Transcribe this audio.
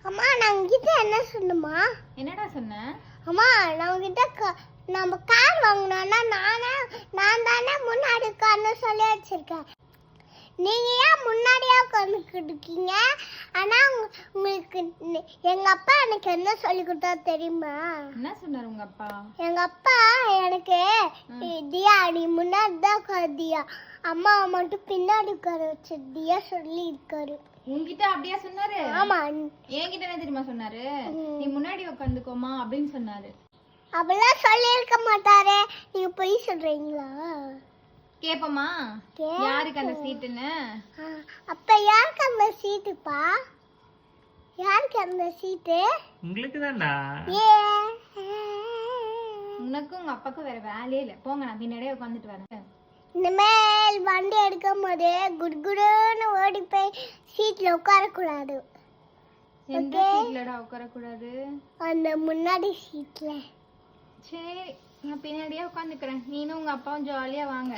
அம்மா நான் உங்ககிட்ட என்ன சொன்னமா? என்னடா சொன்ன? அம்மா நான் உங்ககிட்ட நம்ம கார் வாங்கணும்னா நான் தானே முன்னாடி உட்கார்ந்து சொல்லி வச்சிருக்கேன். நீங்க ஏன் முன்னாடியே உட்காந்துக்கிட்டு இருக்கீங்க? ஆனா உங்களுக்கு எங்க அப்பா எனக்கு என்ன சொல்லி கொடுத்தா தெரியுமா? என்ன சொன்னாரு உங்க அப்பா? எங்க அப்பா எனக்கு தியா நீ முன்னாடி தான் உட்காருதியா, அம்மாவை மட்டும் பின்னாடி உட்கார வச்சிருந்தியா சொல்லி இருக்காரு. உன்கிட்ட அப்படியே சொன்னாரு? ஆமா. என்கிட்ட என்ன தெரியுமா சொன்னாரு? நீ முன்னாடி உட்காந்துக்கோமா அப்படின்னு சொன்னாரு. அப்படிலாம் சொல்லி இருக்க மாட்டாரே, நீங்க பொய் சொல்றீங்களா? கேப்பமா யாருக்கு அந்த சீட்டுன்னு? அப்ப யாருக்கு அந்த சீட்டுப்பா? யாருக்கு அந்த சீட்டு? உங்களுக்கு தான்டா. உனக்கும் உங்க அப்பாக்கும் வேற வேலையே இல்ல. போங்க, நான் பின்னாடியே உட்காந்துட்டு வரேன். இனிமேல் வண்டி எடுக்கும் போது குடுகுடுன்னு ஓடி போய் சீட்ல உட்காரக்கூடாது. எந்த சீட்லடா உட்காரக்கூடாது? அந்த முன்னாடி சீட்ல. சரி, நான் பின்னாடியே உட்காந்துக்கிறேன். நீனும் உங்க அப்பாவும் ஜாலியா வாங்க.